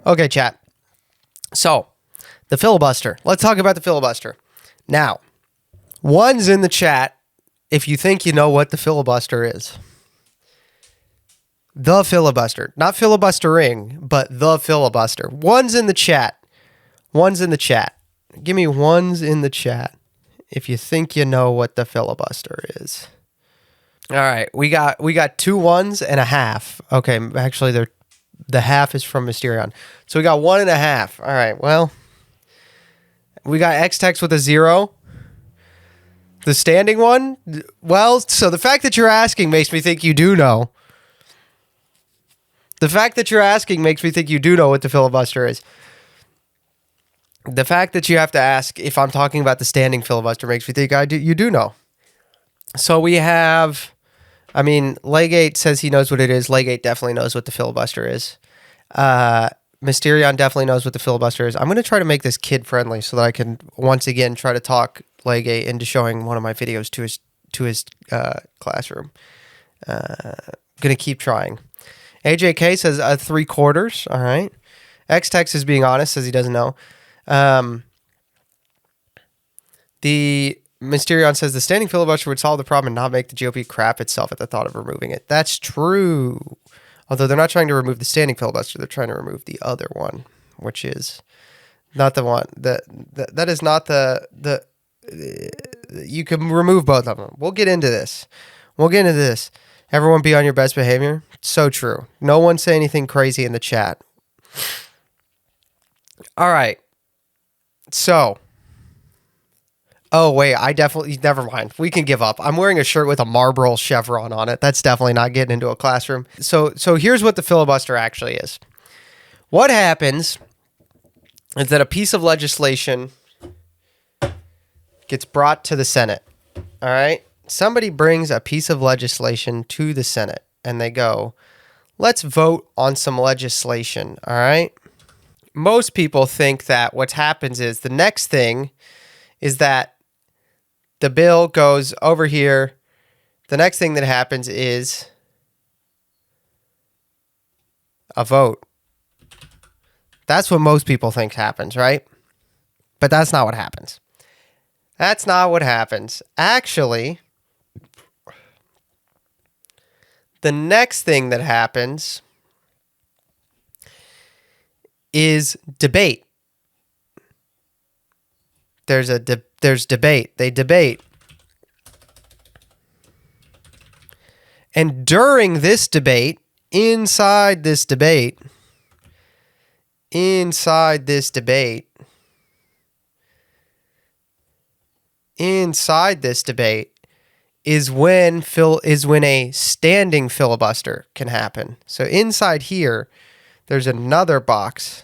Okay, chat. So, the filibuster. Let's talk about the filibuster. Now, one's in the chat if you think you know what the filibuster is. The filibuster. Not filibustering, but the filibuster. One's in the chat. One's in the chat. Give me ones in the chat if you think you know what the filibuster is. All right, we got 2 ones and a half. Okay, actually, the half is from Mysterion. So we got 1.5. All right, well, we got X-Tex with a 0. The standing one? Well, so the fact that you're asking makes me think you do know. The fact that you're asking makes me think you do know what the filibuster is. The fact that you have to ask if I'm talking about the standing filibuster makes me think you do know. So we have... I mean, Legate says he knows what it is. Legate definitely knows what the filibuster is. Mysterion definitely knows what the filibuster is. I'm going to try to make this kid-friendly so that I can, once again, try to talk Legate into showing one of my videos to his classroom. Going to keep trying. AJK says 3/4. All right. X-Tex is being honest, says he doesn't know. The... Mysterion says the standing filibuster would solve the problem and not make the GOP crap itself at the thought of removing it. That's true. Although they're not trying to remove the standing filibuster, they're trying to remove the other one, which is not the one that is not the you can remove both of them. We'll get into this. Everyone be on your best behavior. So true. No one say anything crazy in the chat. All right. So, oh, wait, never mind. We can give up. I'm wearing a shirt with a Marlboro chevron on it. That's definitely not getting into a classroom. So here's what the filibuster actually is. What happens is that a piece of legislation gets brought to the Senate. All right? Somebody brings a piece of legislation to the Senate, and they go, let's vote on some legislation. All right? Most people think that what happens is the next thing is that the bill goes over here. The next thing that happens is a vote. That's what most people think happens, right? But that's not what happens. That's not what happens. Actually, the next thing that happens is debate. There's debate. They debate. And during this debate, inside this debate, is when a standing filibuster can happen. So inside here, there's another box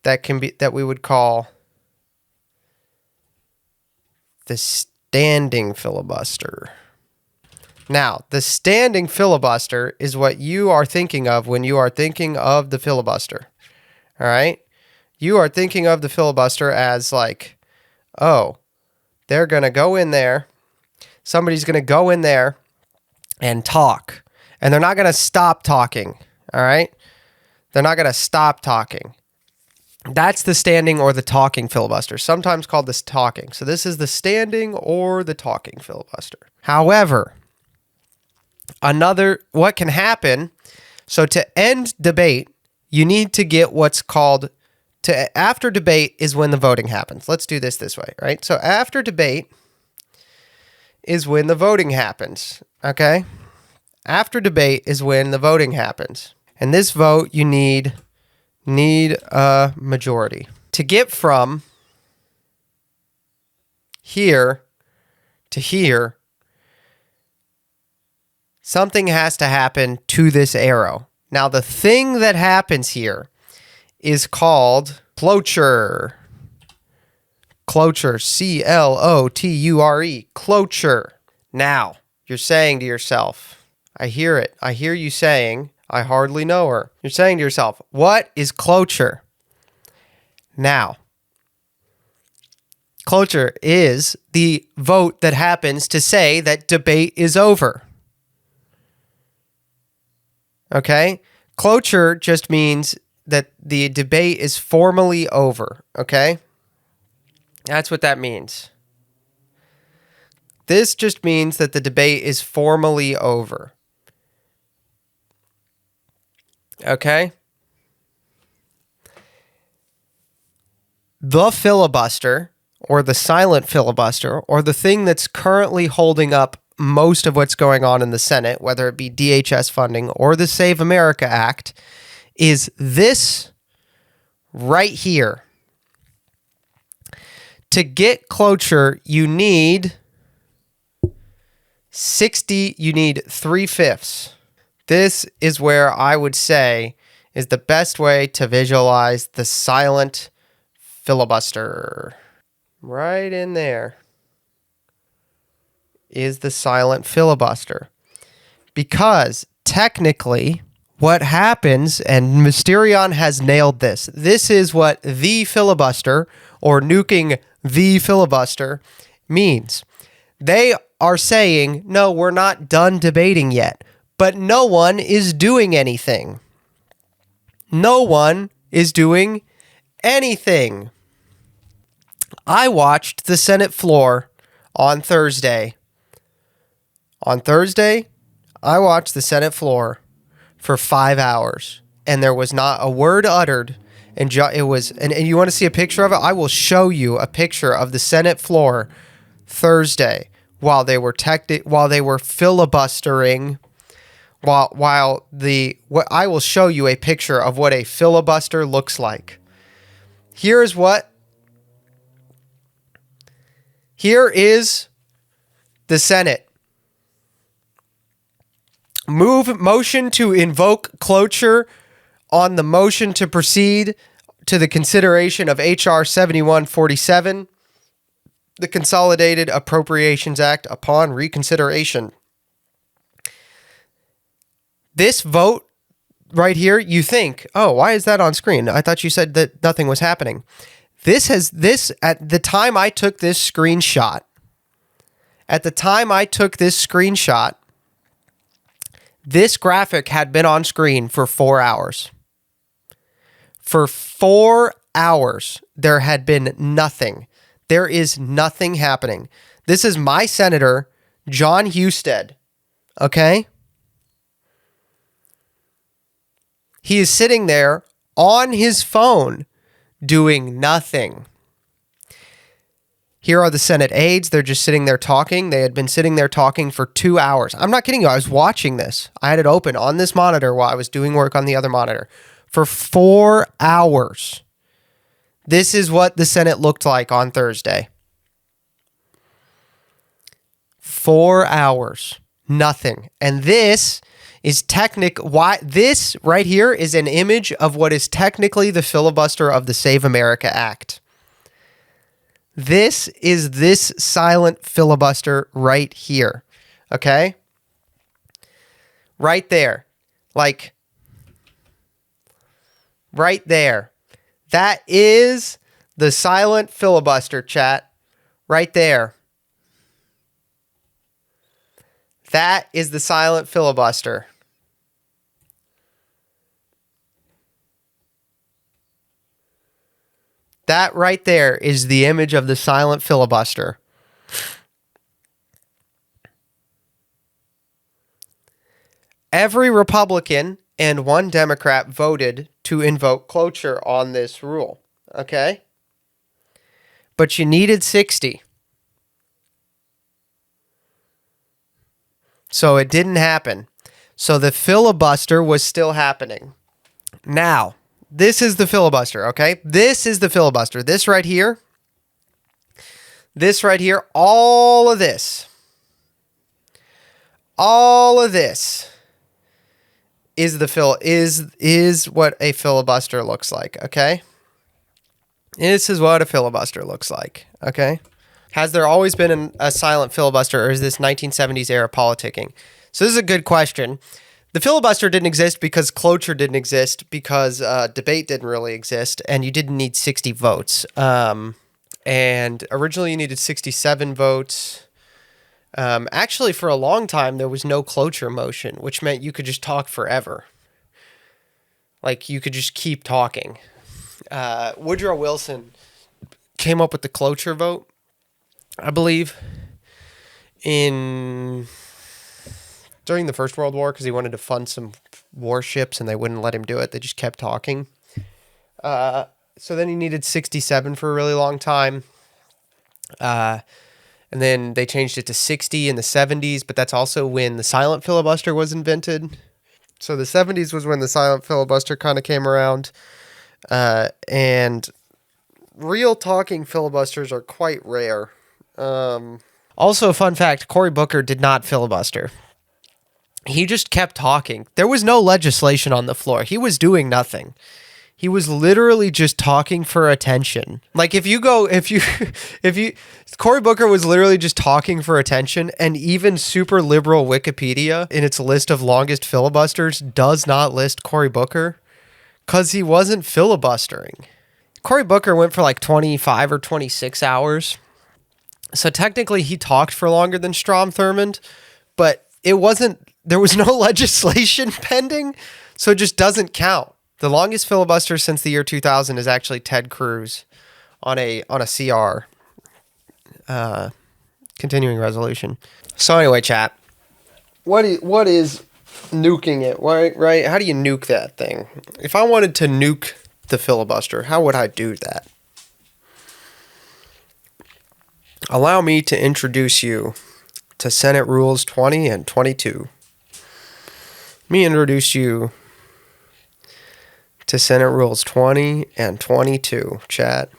that we would call the standing filibuster. Now, the standing filibuster is what you are thinking of when you are thinking of the filibuster. All right? You are thinking of the filibuster as like, oh, they're going to go in there. Somebody's going to go in there and talk. And they're not going to stop talking. All right? They're not going to stop talking. That's the standing or the talking filibuster, sometimes called this talking. So this is the standing or the talking filibuster. However, what can happen, so to end debate, you need to get what's called, after debate is when the voting happens. Let's do this way, right? So after debate is when the voting happens, okay? After debate is when the voting happens. And this vote, you need a majority. To get from here to here, something has to happen to this arrow. Now, the thing that happens here is called cloture. Cloture, C-L-O-T-U-R-E, cloture. Now, you're saying to yourself, I hear it. I hear you saying, I hardly know her. You're saying to yourself, what is cloture? Now, cloture is the vote that happens to say that debate is over. Okay? Cloture just means that the debate is formally over, okay? That's what that means. This just means that the debate is formally over. Okay? The filibuster, or the silent filibuster, or the thing that's currently holding up most of what's going on in the Senate, whether it be DHS funding or the Save America Act, is this right here. To get cloture, you need 3/5. This is where I would say is the best way to visualize the silent filibuster. Right in there is the silent filibuster. Because technically, what happens, and Mysterion has nailed this, this is what the filibuster, or nuking the filibuster, means. They are saying, no, we're not done debating yet, but no one is doing anything. No one is doing anything. I watched the Senate floor on Thursday. On Thursday, I watched the Senate floor for 5 hours, and there was not a word uttered. And it was, and you want to see a picture of it? I will show you a picture of the Senate floor Thursday while they were filibustering. I will show you a picture of what a filibuster looks like. Here is the Senate. Motion to invoke cloture on the motion to proceed to the consideration of H.R. 7147, the Consolidated Appropriations Act, upon reconsideration. This vote right here, you think, oh, why is that on screen? I thought you said that nothing was happening. At the time I took this screenshot, this graphic had been on screen for 4 hours. For 4 hours, there had been nothing. There is nothing happening. This is my senator, John Husted. Okay? He is sitting there on his phone doing nothing. Here are the Senate aides. They're just sitting there talking. They had been sitting there talking for 2 hours. I'm not kidding you. I was watching this. I had it open on this monitor while I was doing work on the other monitor for 4 hours. This is what the Senate looked like on Thursday. 4 hours. Nothing. And this is this right here is an image of what is technically the filibuster of the Save America Act. This is this silent filibuster right here. Okay? Right there. Like, right there. That is the silent filibuster, chat. Right there. That is the silent filibuster. That right there is the image of the silent filibuster. Every Republican and one Democrat voted to invoke cloture on this rule. Okay? But you needed 60. So it didn't happen. So the filibuster was still happening. Now, this is the filibuster, okay? This is the filibuster. This right here, all of this is what a filibuster looks like, okay? This is what a filibuster looks like, okay? Has there always been a silent filibuster, or is this 1970s era politicking? So this is a good question. The filibuster didn't exist because cloture didn't exist, because debate didn't really exist, and you didn't need 60 votes. And originally you needed 67 votes. Actually, for a long time, there was no cloture motion, which meant you could just talk forever. Like, you could just keep talking. Woodrow Wilson came up with the cloture vote, I believe, during the First World War, because he wanted to fund some warships and they wouldn't let him do it. They just kept talking. So then he needed 67 for a really long time. And then they changed it to 60 in the 70s, but that's also when the silent filibuster was invented. So the 70s was when the silent filibuster kind of came around. And real talking filibusters are quite rare. Also, fun fact, Cory Booker did not filibuster. He just kept talking. There was no legislation on the floor. He was doing nothing. He was literally just talking for attention. Like, Cory Booker was literally just talking for attention, and even super liberal Wikipedia in its list of longest filibusters does not list Cory Booker because he wasn't filibustering. Cory Booker went for like 25 or 26 hours. So technically he talked for longer than Strom Thurmond, but there was no legislation pending, so it just doesn't count. The longest filibuster since the year 2000 is actually Ted Cruz on a CR, continuing resolution. So anyway, chat, what is nuking it, right? How do you nuke that thing? If I wanted to nuke the filibuster, how would I do that? Allow me to introduce you to Senate Rules 20 and 22. Let me introduce you to Senate Rules 20 and 22, chat.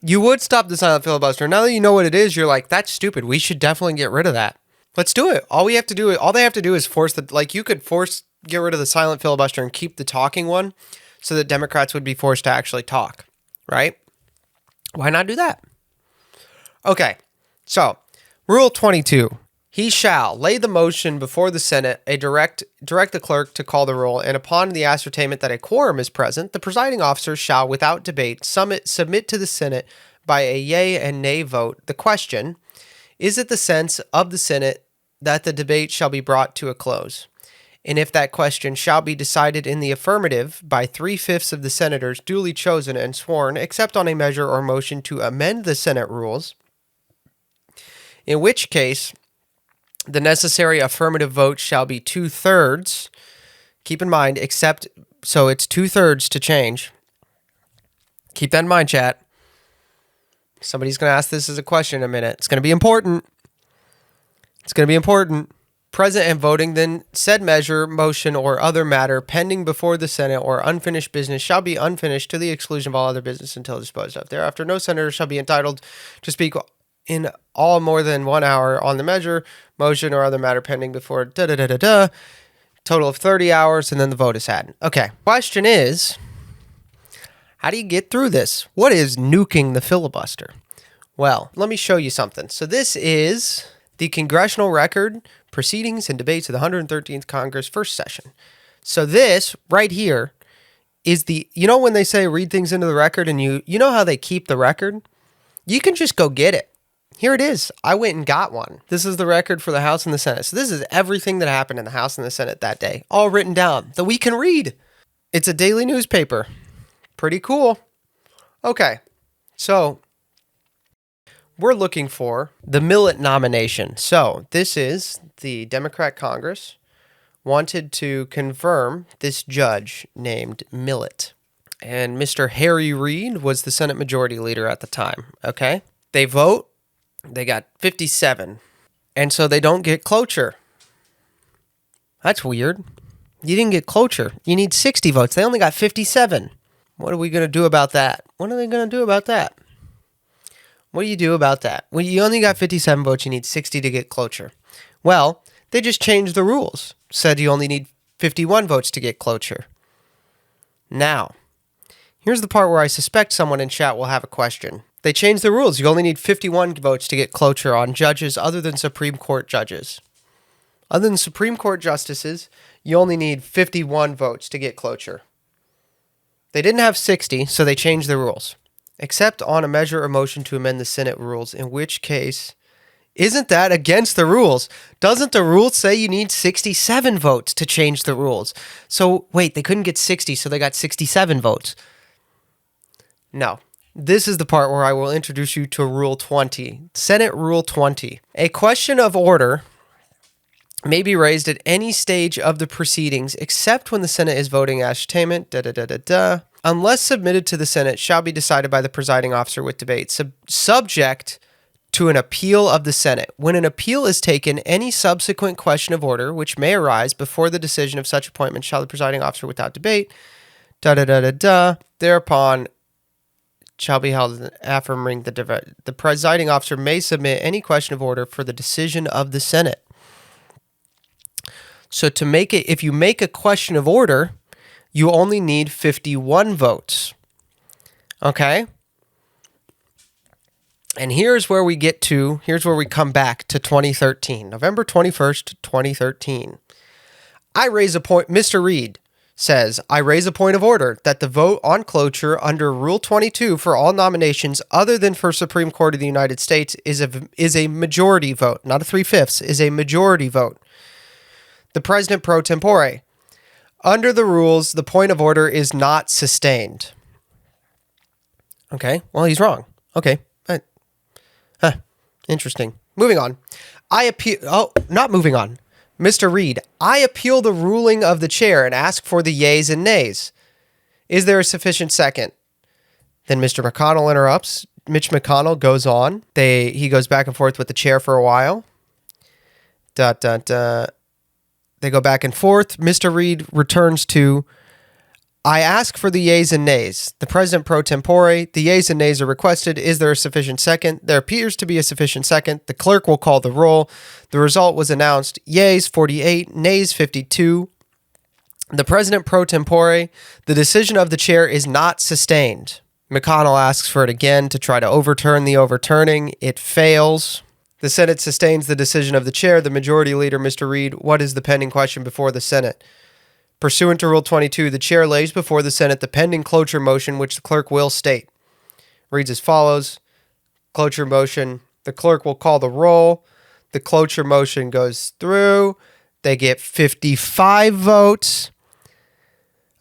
You would stop the silent filibuster. Now that you know what it is, you're like, that's stupid. We should definitely get rid of that. Let's do it. All they have to do is you could get rid of the silent filibuster and keep the talking one so that Democrats would be forced to actually talk, right? Why not do that? Okay, so Rule 22. He shall lay the motion before the Senate, direct the clerk to call the roll, and upon the ascertainment that a quorum is present, the presiding officer shall, without debate, submit to the Senate by a yea and nay vote the question, is it the sense of the Senate that the debate shall be brought to a close? And if that question shall be decided in the affirmative by 3/5 of the senators duly chosen and sworn, except on a measure or motion to amend the Senate rules, in which case the necessary affirmative vote shall be 2/3. Keep in mind, so it's 2/3 to change. Keep that in mind, chat. Somebody's going to ask this as a question in a minute. It's going to be important. Present and voting, then said measure, motion, or other matter pending before the Senate or unfinished business shall be unfinished to the exclusion of all other business until disposed of. Thereafter, no senator shall be entitled to speak in all more than 1 hour on the measure, motion, or other matter pending before total of 30 hours, and then the vote is had. Okay, question is, how do you get through this? What is nuking the filibuster? Well, let me show you something. So this is the Congressional Record, Proceedings and Debates of the 113th Congress, first session. So this right here is when they say read things into the record, and you know how they keep the record? You can just go get it. Here it is. I went and got one. This is the record for the House and the Senate. So this is everything that happened in the House and the Senate that day, all written down that we can read. It's a daily newspaper. Pretty cool. Okay, so we're looking for the Millett nomination. So this is the Democrat Congress wanted to confirm this judge named Millett. And Mr. Harry Reid was the Senate Majority Leader at the time, okay? They vote. They got 57. And so they don't get cloture. That's weird. You didn't get cloture. You need 60 votes. They only got 57. What are we going to do about that? What are they going to do about that? What do you do about that? Well, you only got 57 votes. You need 60 to get cloture. Well, they just changed the rules. Said you only need 51 votes to get cloture. Now, here's the part where I suspect someone in chat will have a question. They changed the rules. You only need 51 votes to get cloture on judges other than Supreme Court judges. Other than Supreme Court justices, you only need 51 votes to get cloture. They didn't have 60, so they changed the rules. Except on a measure or motion to amend the Senate rules, in which case Isn't that against the rules? Doesn't the rule say you need 67 votes to change the rules? So, wait, they couldn't get 60, so they got 67 votes. No. This is the part where I will introduce you to Rule 20. Senate Rule 20. A question of order may be raised at any stage of the proceedings except when the Senate is voting ascertainment, unless submitted to the Senate, shall be decided by the presiding officer with debate, subject to an appeal of the Senate. When an appeal is taken, any subsequent question of order which may arise before the decision of such appointment shall the presiding officer without debate, thereupon shall be held affirming the presiding officer may submit any question of order for the decision of the Senate. So to make it, if you make a question of order, you only need 51 votes. Okay? And here's where we come back to 2013, November 21st, 2013. Mr. Reed says, I raise a point of order that the vote on cloture under Rule 22 for all nominations other than for Supreme Court of the United States is a majority vote, not a 3/5, is a majority vote. The President pro tempore. Under the rules, the point of order is not sustained. Okay, well, he's wrong. Okay. Interesting. Moving on. Not moving on. Mr. Reed, I appeal the ruling of the chair and ask for the yeas and nays. Is there a sufficient second? Then Mr. McConnell interrupts. Mitch McConnell goes on. He goes back and forth with the chair for a while. They go back and forth. Mr. Reed returns to, I ask for the yeas and nays. The President pro tempore, the yeas and nays are requested. Is there a sufficient second? There appears to be a sufficient second. The clerk will call the roll. The result was announced. Yeas 48, nays 52. The President pro tempore, the decision of the chair is not sustained. McConnell asks for it again to try to overturn the overturning. It fails. The Senate sustains the decision of the chair. The majority leader, Mr. Reed, what is the pending question before the Senate? Pursuant to Rule 22, the chair lays before the Senate the pending cloture motion, which the clerk will state. Reads as follows. Cloture motion. The clerk will call the roll. The cloture motion goes through. They get 55 votes.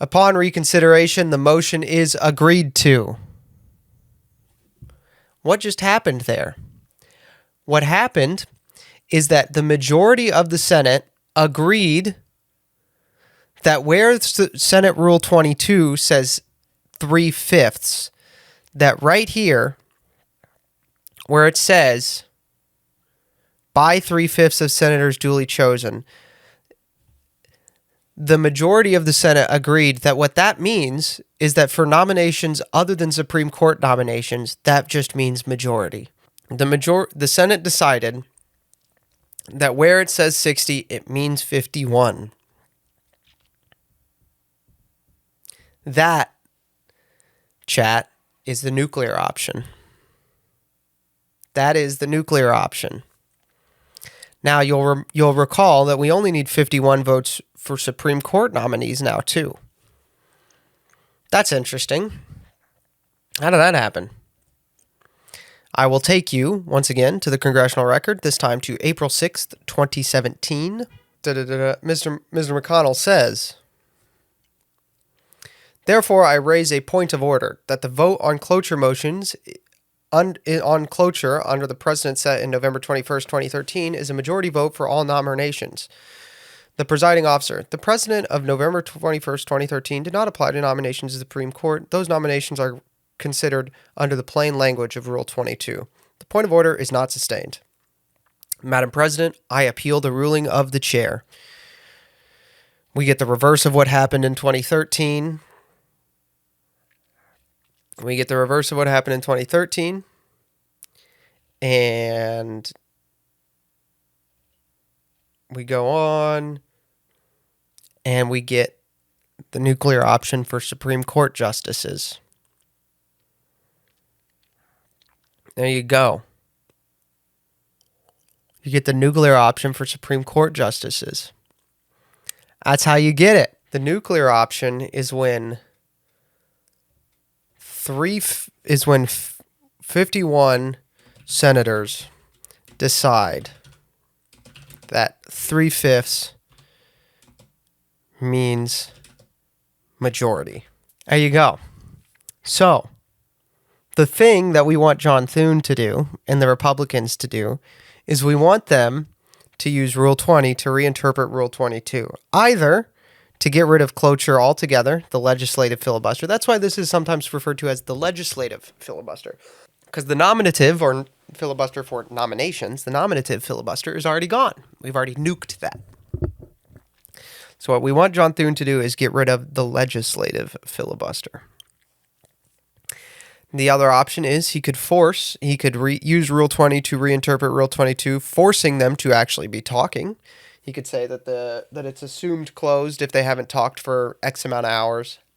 Upon reconsideration, the motion is agreed to. What just happened there? What happened is that the majority of the Senate agreed that where Senate Rule 22 says 3/5, that right here, where it says, by 3/5 of senators duly chosen, the majority of the Senate agreed that what that means is that for nominations other than Supreme Court nominations, that just means majority. The Senate decided that where it says 60, it means 51. That, chat, is the nuclear option. That is the nuclear option. Now, you'll recall that we only need 51 votes for Supreme Court nominees now, too. That's interesting. How did that happen? I will take you, once again, to the congressional record, this time to April 6th, 2017. Mr. McConnell says, therefore, I raise a point of order that the vote on cloture motions on cloture under the precedent set in November 21st, 2013 is a majority vote for all nominations. The presiding officer, the precedent of November 21st, 2013 did not apply to nominations to the Supreme Court. Those nominations are considered under the plain language of Rule 22. The point of order is not sustained. Madam President, I appeal the ruling of the chair. We get the reverse of what happened in 2013. We get the reverse of what happened in 2013. And we go on. And we get the nuclear option for Supreme Court justices. There you go. You get the nuclear option for Supreme Court justices. That's how you get it. The nuclear option is when 51 senators decide that 3/5 means majority. There you go. So, the thing that we want John Thune to do and the Republicans to do is we want them to use Rule 20 to reinterpret Rule 22. Either to get rid of cloture altogether, the legislative filibuster. That's why this is sometimes referred to as the legislative filibuster. Because the nominative, or filibuster for nominations, the nominative filibuster is already gone. We've already nuked that. So what we want John Thune to do is get rid of the legislative filibuster. The other option is he could use Rule 20 to reinterpret Rule 22, forcing them to actually be talking. He could say that it's assumed closed if they haven't talked for X amount of hours.